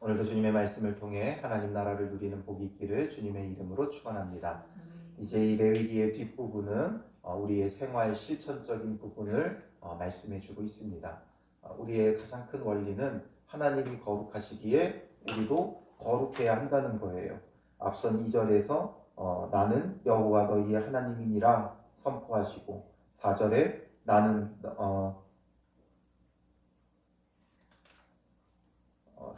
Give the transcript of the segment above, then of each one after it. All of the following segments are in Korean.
오늘도 주님의 말씀을 통해 하나님 나라를 누리는 복이 있기를 주님의 이름으로 축원합니다. 이제 이 레위기의 뒷부분은 우리의 생활 실천적인 부분을 말씀해 주고 있습니다. 우리의 가장 큰 원리는 하나님이 거룩하시기에 우리도 거룩해야 한다는 거예요. 앞선 2절에서 나는 여호와 너희의 하나님이니라 선포하시고 4절에 나는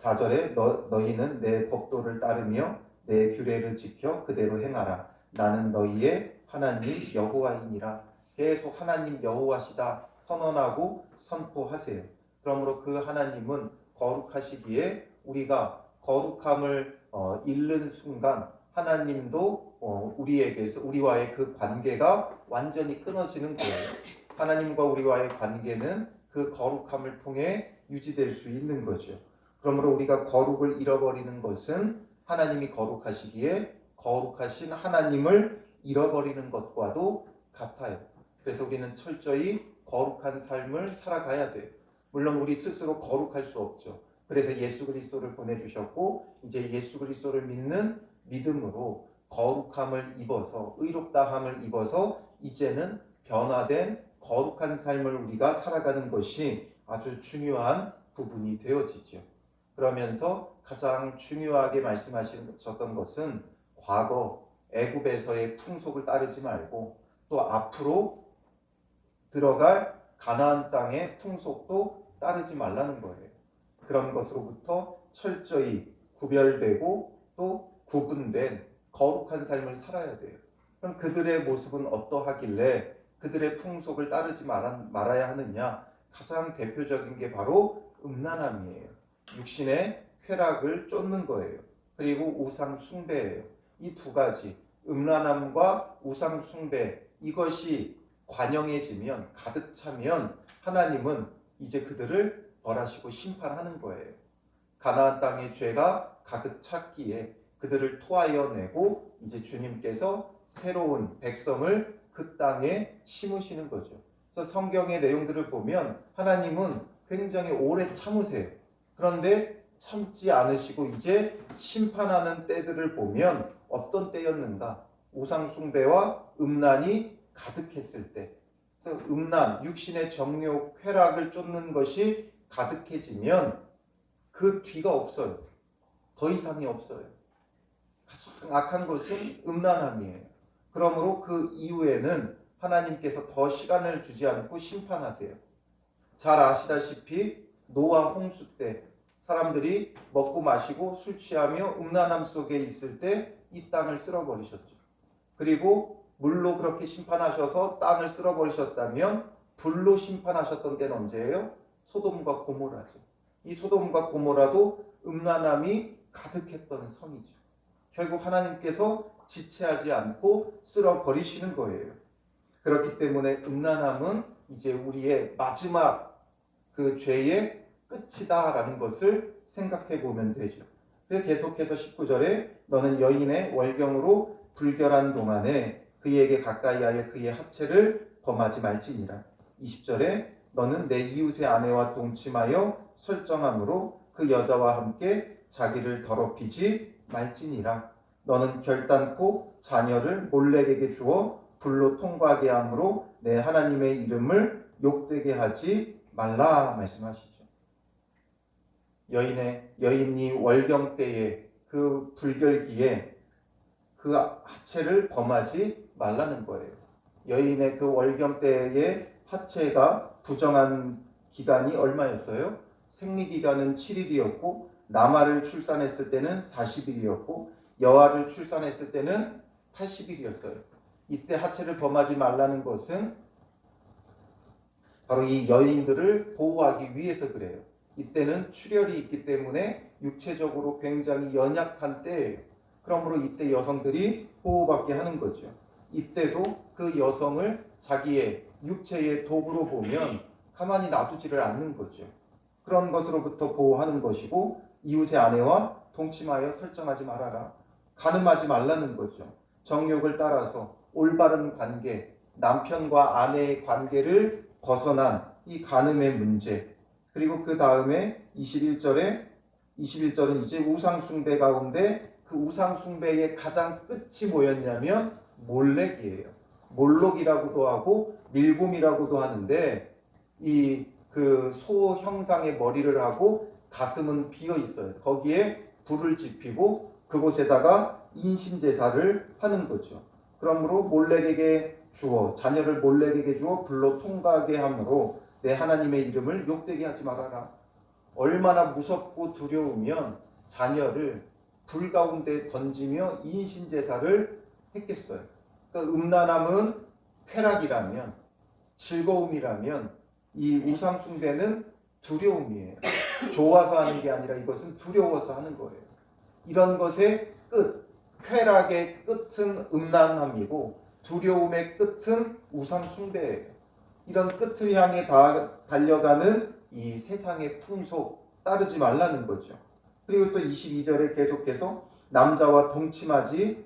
4절에 너희는 내 법도를 따르며 내 규례를 지켜 그대로 행하라. 나는 너희의 하나님 여호와이니라. 계속 하나님 여호와시다 선언하고 선포하세요. 그러므로 그 하나님은 거룩하시기에 우리가 거룩함을 잃는 순간 하나님도 우리에게서 우리와의 그 관계가 완전히 끊어지는 거예요. 하나님과 우리와의 관계는 그 거룩함을 통해 유지될 수 있는 거죠. 그러므로 우리가 거룩을 잃어버리는 것은 하나님이 거룩하시기에 거룩하신 하나님을 잃어버리는 것과도 같아요. 그래서 우리는 철저히 거룩한 삶을 살아가야 돼요. 물론 우리 스스로 거룩할 수 없죠. 그래서 예수 그리스도를 보내주셨고 이제 예수 그리스도를 믿는 믿음으로 거룩함을 입어서 의롭다함을 입어서 이제는 변화된 거룩한 삶을 우리가 살아가는 것이 아주 중요한 부분이 되어지죠. 그러면서 가장 중요하게 말씀하셨던 것은 과거 애굽에서의 풍속을 따르지 말고 또 앞으로 들어갈 가나안 땅의 풍속도 따르지 말라는 거예요. 그런 것으로부터 철저히 구별되고 또 구분된 거룩한 삶을 살아야 돼요. 그럼 그들의 모습은 어떠하길래 그들의 풍속을 따르지 말아야 하느냐? 가장 대표적인 게 바로 음란함이에요. 육신의 쾌락을 쫓는 거예요. 그리고 우상 숭배예요. 이 두 가지, 음란함과 우상 숭배, 이것이 관영해지면, 가득 차면 하나님은 이제 그들을 벌하시고 심판하는 거예요. 가나안 땅의 죄가 가득 찼기에 그들을 토하여 내고 이제 주님께서 새로운 백성을 그 땅에 심으시는 거죠. 그래서 성경의 내용들을 보면 하나님은 굉장히 오래 참으세요. 그런데 참지 않으시고 이제 심판하는 때들을 보면 어떤 때였는가? 우상 숭배와 음란이 가득했을 때. 그래서 음란, 육신의 정욕, 쾌락을 쫓는 것이 가득해지면 그 뒤가 없어요. 더 이상이 없어요. 가장 악한 것은 음란함이에요. 그러므로 그 이후에는 하나님께서 더 시간을 주지 않고 심판하세요. 잘 아시다시피 노아 홍수 때 사람들이 먹고 마시고 술 취하며 음란함 속에 있을 때 이 땅을 쓸어버리셨죠. 그리고 물로 그렇게 심판하셔서 땅을 쓸어버리셨다면 불로 심판하셨던 때는 언제예요? 소돔과 고모라죠. 이 소돔과 고모라도 음란함이 가득했던 성이죠. 결국 하나님께서 지체하지 않고 쓸어버리시는 거예요. 그렇기 때문에 음란함은 이제 우리의 마지막 그 죄의 끝이다라는 것을 생각해 보면 되죠. 그래서 계속해서 19절에 너는 여인의 월경으로 불결한 동안에 그에게 가까이하여 그의 하체를 범하지 말지니라. 20절에 너는 내 이웃의 아내와 동침하여 설정함으로 그 여자와 함께 자기를 더럽히지 말지니라. 너는 결단코 자녀를 몰렉에게 주어 불로 통과하게 함으로 내 하나님의 이름을 욕되게 하지 말라 말씀하시죠. 여인이 월경 때에 그 불결기에 그 하체를 범하지 말라는 거예요. 여인의 그 월경 때의 하체가 부정한 기간이 얼마였어요? 생리 기간은 7일이었고 남아를 출산했을 때는 40일이었고 여아를 출산했을 때는 80일이었어요. 이때 하체를 범하지 말라는 것은 바로 이 여인들을 보호하기 위해서 그래요. 이때는 출혈이 있기 때문에 육체적으로 굉장히 연약한 때예요. 그러므로 이때 여성들이 보호받게 하는 거죠. 이때도 그 여성을 자기의 육체의 도구로 보면 가만히 놔두지를 않는 거죠. 그런 것으로부터 보호하는 것이고 이웃의 아내와 동침하여 설정하지 말아라. 간음하지 말라는 거죠. 정욕을 따라서 올바른 관계, 남편과 아내의 관계를 벗어난 이 간음의 문제. 그리고 그 다음에 21절에 21절은 이제 우상숭배 가운데 그 우상숭배의 가장 끝이 뭐였냐면 몰렉이에요. 몰록이라고도 하고 밀곰이라고도 하는데 이 그 소 형상의 머리를 하고 가슴은 비어 있어요. 거기에 불을 지피고 그곳에다가 인신제사를 하는 거죠. 그러므로 몰렉에게 주어 자녀를 몰렉에게 주어 불로 통과하게 함으로 내 하나님의 이름을 욕되게 하지 말아라. 얼마나 무섭고 두려우면 자녀를 불 가운데 던지며 인신제사를 했겠어요. 그러니까 음란함은 쾌락이라면 즐거움이라면 이 우상숭배는 두려움이에요. 좋아서 하는 게 아니라 이것은 두려워서 하는 거예요. 이런 것의 끝, 쾌락의 끝은 음란함이고 두려움의 끝은 우상숭배예요. 이런 끝을 향해 달려가는 이 세상의 풍속 따르지 말라는 거죠. 그리고 또 22절에 계속해서 남자와 동침하지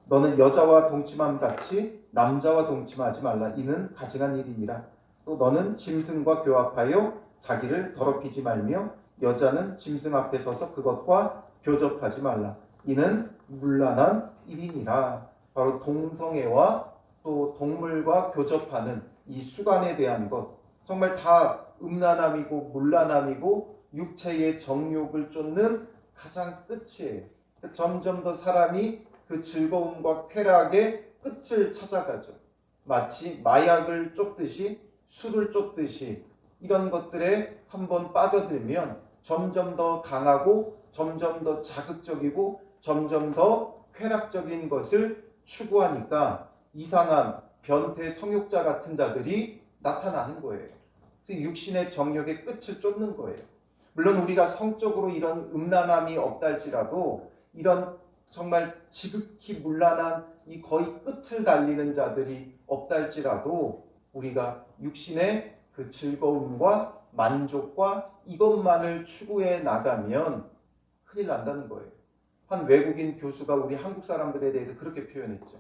너는 여자와 동침함 같이 남자와 동침하지 말라. 이는 가증한 일이니라. 또 너는 짐승과 교합하여 자기를 더럽히지 말며 여자는 짐승 앞에 서서 그것과 교접하지 말라. 이는 문란한 일이니라. 바로 동성애와 또 동물과 교접하는 이 수간에 대한 것, 정말 다 음란함이고 문란함이고 육체의 정욕을 쫓는 가장 끝이에요. 점점 더 사람이 그 즐거움과 쾌락의 끝을 찾아가죠. 마치 마약을 쫓듯이 술을 쫓듯이 이런 것들에 한번 빠져들면 점점 더 강하고 점점 더 자극적이고 점점 더 쾌락적인 것을 추구하니까 이상한 변태 성욕자 같은 자들이 나타나는 거예요. 육신의 정욕의 끝을 쫓는 거예요. 물론 우리가 성적으로 이런 음란함이 없다 할지라도 이런 정말 지극히 문란한 이 거의 끝을 달리는 자들이 없다 할지라도 우리가 육신의 그 즐거움과 만족과 이것만을 추구해 나가면 큰일 난다는 거예요. 한 외국인 교수가 우리 한국 사람들에 대해서 그렇게 표현했죠.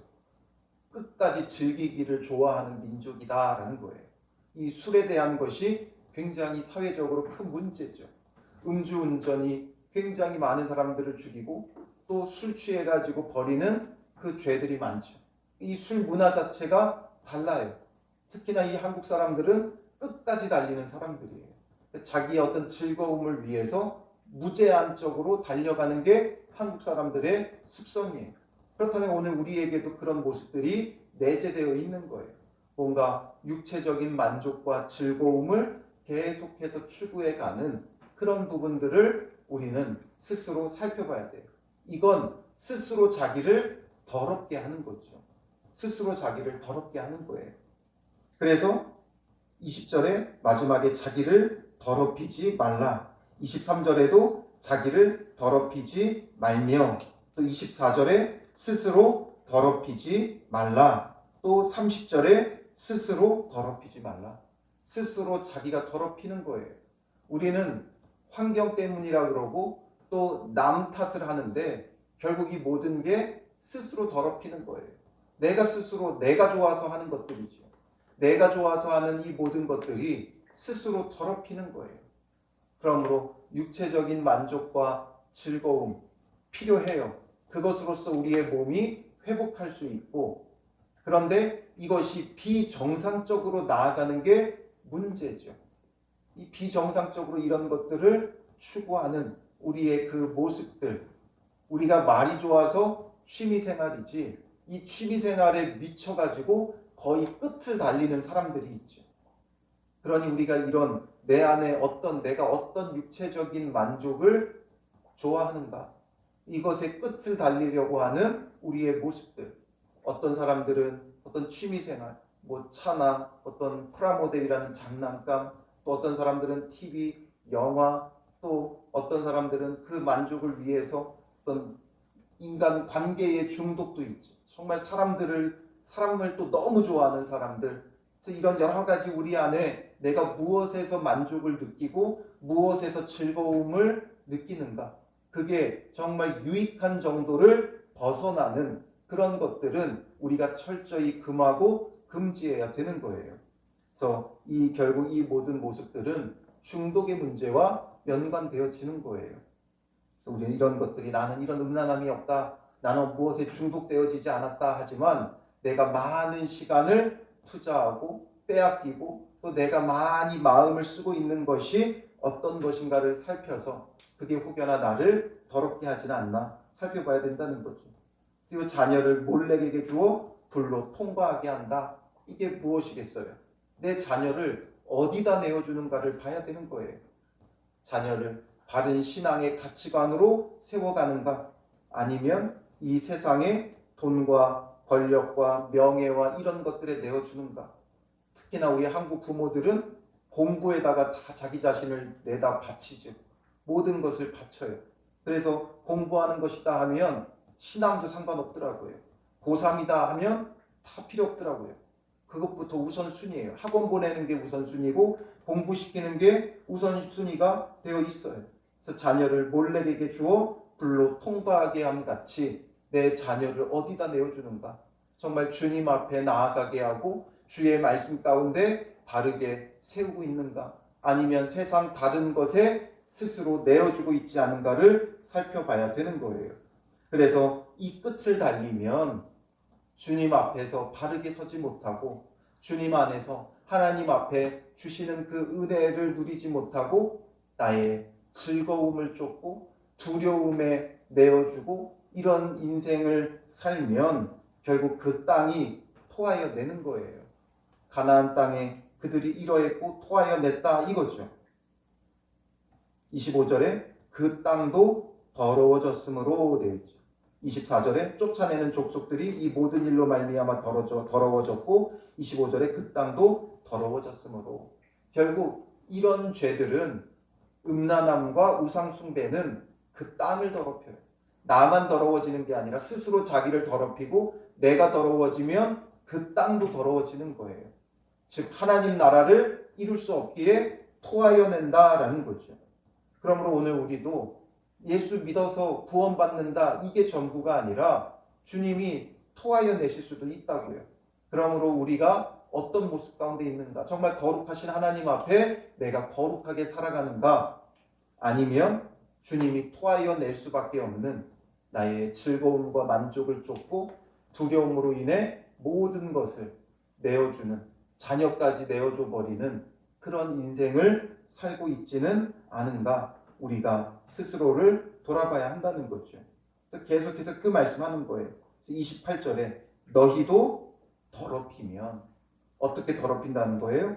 끝까지 즐기기를 좋아하는 민족이다라는 거예요. 이 술에 대한 것이 굉장히 사회적으로 큰 문제죠. 음주운전이 굉장히 많은 사람들을 죽이고 또 술 취해가지고 벌이는 그 죄들이 많죠. 이 술 문화 자체가 달라요. 특히나 이 한국 사람들은 끝까지 달리는 사람들이에요. 자기의 어떤 즐거움을 위해서 무제한적으로 달려가는 게 한국 사람들의 습성이에요. 그렇다면 오늘 우리에게도 그런 모습들이 내재되어 있는 거예요. 뭔가 육체적인 만족과 즐거움을 계속해서 추구해가는 그런 부분들을 우리는 스스로 살펴봐야 돼요. 이건 스스로 자기를 더럽게 하는 거죠. 스스로 자기를 더럽게 하는 거예요. 그래서 20절에 마지막에 자기를 더럽히지 말라. 23절에도 자기를 더럽히지 말며 또 24절에 스스로 더럽히지 말라. 또 30절에 스스로 더럽히지 말라. 스스로 자기가 더럽히는 거예요. 우리는 환경 때문이라 그러고 또 남 탓을 하는데 결국 이 모든 게 스스로 더럽히는 거예요. 내가 스스로 내가 좋아서 하는 것들이죠. 내가 좋아서 하는 이 모든 것들이 스스로 더럽히는 거예요. 그러므로 육체적인 만족과 즐거움 필요해요. 그것으로서 우리의 몸이 회복할 수 있고, 그런데 이것이 비정상적으로 나아가는 게 문제죠. 이 비정상적으로 이런 것들을 추구하는 우리의 그 모습들, 우리가 말이 좋아서 취미생활이지 이 취미생활에 미쳐가지고 거의 끝을 달리는 사람들이 있죠. 그러니 우리가 이런 내 안에 내가 어떤 육체적인 만족을 좋아하는가, 이것의 끝을 달리려고 하는 우리의 모습들, 어떤 사람들은 어떤 취미생활, 뭐 차나 어떤 프라모델이라는 장난감, 또 어떤 사람들은 TV, 영화, 또 어떤 사람들은 그 만족을 위해서 어떤 인간 관계의 중독도 있죠. 정말 사람을 또 너무 좋아하는 사람들. 그래서 이런 여러 가지 우리 안에 내가 무엇에서 만족을 느끼고 무엇에서 즐거움을 느끼는가. 그게 정말 유익한 정도를 벗어나는 그런 것들은 우리가 철저히 금하고 금지해야 되는 거예요. 그래서 결국 이 모든 모습들은 중독의 문제와 연관되어지는 거예요. 그래서 우리는 이런 것들이 나는 이런 음란함이 없다. 나는 무엇에 중독되어지지 않았다 하지만 내가 많은 시간을 투자하고 빼앗기고 또 내가 많이 마음을 쓰고 있는 것이 어떤 것인가를 살펴서 그게 혹여나 나를 더럽게 하지는 않나 살펴봐야 된다는 거죠. 그리고 자녀를 몰래에게 주어 불로 통과하게 한다. 이게 무엇이겠어요? 내 자녀를 어디다 내어주는가를 봐야 되는 거예요. 자녀를 바른 신앙의 가치관으로 세워가는가 아니면 이 세상의 돈과 권력과 명예와 이런 것들에 내어주는가. 특히나 우리 한국 부모들은 공부에다가 다 자기 자신을 내다 바치죠. 모든 것을 바쳐요. 그래서 공부하는 것이다 하면 신앙도 상관없더라고요. 고3이다 하면 다 필요 없더라고요. 그것부터 우선순위예요. 학원 보내는 게 우선순위고 공부시키는 게 우선순위가 되어 있어요. 그래서 자녀를 몰래에게 주어 불로 통과하게 함 같이 내 자녀를 어디다 내어주는가. 정말 주님 앞에 나아가게 하고 주의 말씀 가운데 바르게 세우고 있는가. 아니면 세상 다른 것에 스스로 내어주고 있지 않은가를 살펴봐야 되는 거예요. 그래서 이 끝을 달리면 주님 앞에서 바르게 서지 못하고 주님 안에서 하나님 앞에 주시는 그 은혜를 누리지 못하고 나의 즐거움을 쫓고 두려움에 내어주고 이런 인생을 살면 결국 그 땅이 토하여 내는 거예요. 가나안 땅에 그들이 이러했고 토하여 냈다 이거죠. 25절에 그 땅도 더러워졌으므로 되어 있죠. 24절에 쫓아내는 족속들이 이 모든 일로 말미암아 더러워졌고 25절에 그 땅도 더러워졌으므로 결국 이런 죄들은 음란함과 우상숭배는 그 땅을 더럽혀요. 나만 더러워지는 게 아니라 스스로 자기를 더럽히고 내가 더러워지면 그 땅도 더러워지는 거예요. 즉 하나님 나라를 이룰 수 없기에 토하여 낸다라는 거죠. 그러므로 오늘 우리도 예수 믿어서 구원받는다 이게 전부가 아니라 주님이 토하여 내실 수도 있다고요. 그러므로 우리가 어떤 모습 가운데 있는가, 정말 거룩하신 하나님 앞에 내가 거룩하게 살아가는가, 아니면 주님이 토하여 낼 수밖에 없는 나의 즐거움과 만족을 쫓고 두려움으로 인해 모든 것을 내어주는, 자녀까지 내어줘 버리는 그런 인생을 살고 있지는 않은가, 우리가 스스로를 돌아봐야 한다는 거죠. 그래서 계속해서 그 말씀하는 거예요. 28절에 너희도 더럽히면 어떻게 더럽힌다는 거예요?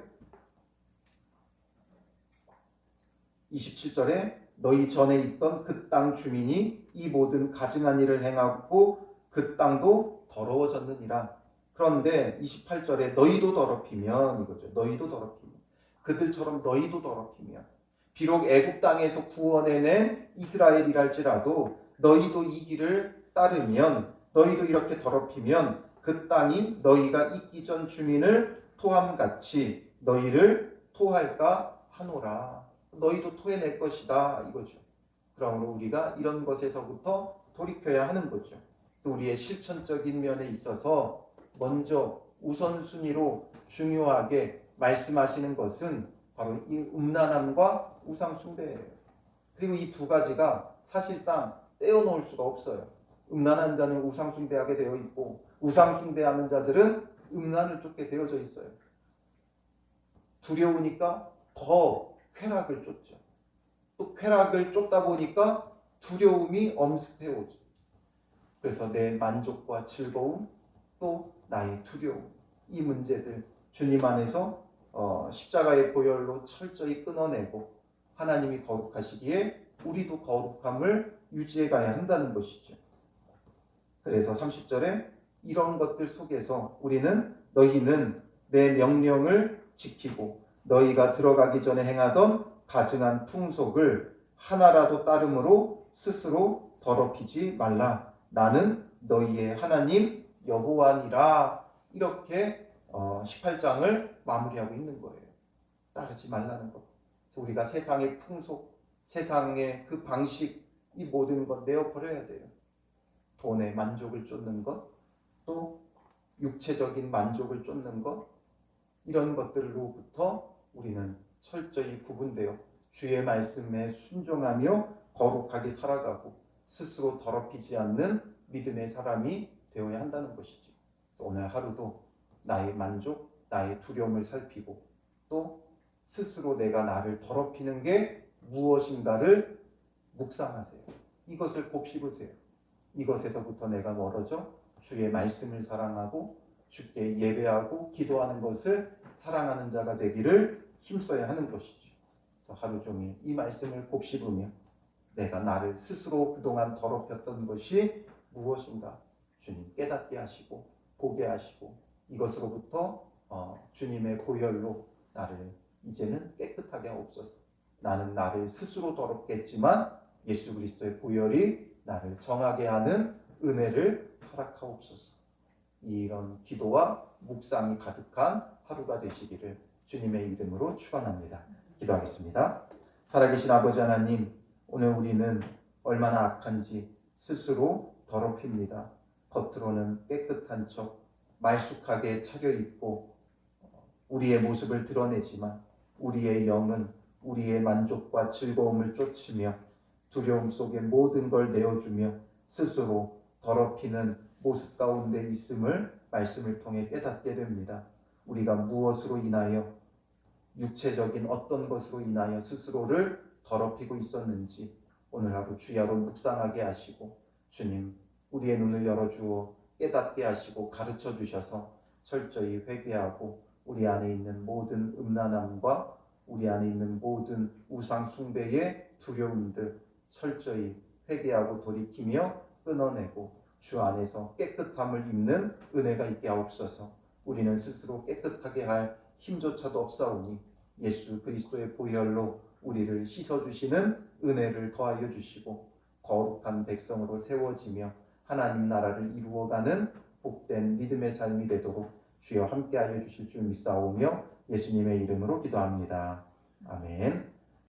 27절에 너희 전에 있던 그 땅 주민이 이 모든 가증한 일을 행하고 그 땅도 더러워졌느니라. 그런데 28절에 너희도 더럽히면 이거죠. 너희도 더럽히면 그들처럼 너희도 더럽히면 비록 애굽 땅에서 구원해낸 이스라엘이랄지라도 너희도 이 길을 따르면 너희도 이렇게 더럽히면 그 땅이 너희가 있기 전 주민을 토함같이 너희를 토할까 하노라. 너희도 토해낼 것이다 이거죠. 그러므로 우리가 이런 것에서부터 돌이켜야 하는 거죠. 또 우리의 실천적인 면에 있어서 먼저 우선순위로 중요하게 말씀하시는 것은 바로 이 음란함과 우상숭배예요. 그리고 이 두 가지가 사실상 떼어놓을 수가 없어요. 음란한 자는 우상숭배하게 되어 있고 우상숭배하는 자들은 음란을 쫓게 되어져 있어요. 두려우니까 더 쾌락을 쫓죠. 또 쾌락을 쫓다 보니까 두려움이 엄습해 오죠. 그래서 내 만족과 즐거움 또 나의 두려움, 이 문제들 주님 안에서 십자가의 보혈로 철저히 끊어내고 하나님이 거룩하시기에 우리도 거룩함을 유지해 가야 한다는 것이죠. 그래서 30절에 이런 것들 속에서 우리는 너희는 내 명령을 지키고 너희가 들어가기 전에 행하던 가증한 풍속을 하나라도 따름으로 스스로 더럽히지 말라. 나는 너희의 하나님 여호와니라. 이렇게 18장을 마무리하고 있는 거예요. 따르지 말라는 것. 그래서 우리가 세상의 풍속, 세상의 그 방식, 이 모든 것 내어버려야 돼요. 돈의 만족을 쫓는 것, 또 육체적인 만족을 쫓는 것, 이런 것들로부터 우리는 철저히 구분되어 주의 말씀에 순종하며 거룩하게 살아가고 스스로 더럽히지 않는 믿음의 사람이 되어야 한다는 것이죠. 오늘 하루도 나의 만족, 나의 두려움을 살피고 또 스스로 내가 나를 더럽히는 게 무엇인가를 묵상하세요. 이것을 곱씹으세요. 이것에서부터 내가 멀어져 주의 말씀을 사랑하고 주께 예배하고 기도하는 것을 사랑하는 자가 되기를 힘써야 하는 것이죠. 하루 종일 이 말씀을 곱씹으며 내가 나를 스스로 그동안 더럽혔던 것이 무엇인가 주님 깨닫게 하시고 보게 하시고 이것으로부터 주님의 보혈로 나를 이제는 깨끗하게 하옵소서. 나는 나를 스스로 더럽게 했지만 예수 그리스도의 보혈이 나를 정하게 하는 은혜를 허락하옵소서. 이런 기도와 묵상이 가득한 하루가 되시기를 주님의 이름으로 축원합니다. 기도하겠습니다. 살아계신 아버지 하나님, 오늘 우리는 얼마나 악한지 스스로 더럽힙니다. 겉으로는 깨끗한 척 말쑥하게 차려입고 우리의 모습을 드러내지만 우리의 영은 우리의 만족과 즐거움을 쫓으며 두려움 속에 모든 걸 내어주며 스스로 더럽히는 모습 가운데 있음을 말씀을 통해 깨닫게 됩니다. 우리가 무엇으로 인하여 육체적인 어떤 것으로 인하여 스스로를 더럽히고 있었는지 오늘 하루 주야로 묵상하게 하시고 주님 우리의 눈을 열어주어 깨닫게 하시고 가르쳐 주셔서 철저히 회개하고 우리 안에 있는 모든 음란함과 우리 안에 있는 모든 우상 숭배의 두려움들 철저히 회개하고 돌이키며 끊어내고 주 안에서 깨끗함을 입는 은혜가 있게 하옵소서. 우리는 스스로 깨끗하게 할 힘조차도 없사오니 예수 그리스도의 보혈로 우리를 씻어주시는 은혜를 더하여 주시고 거룩한 백성으로 세워지며 하나님 나라를 이루어가는 복된 믿음의 삶이 되도록 주여 함께하여 주실 줄 믿사오며 예수님의 이름으로 기도합니다. 아멘.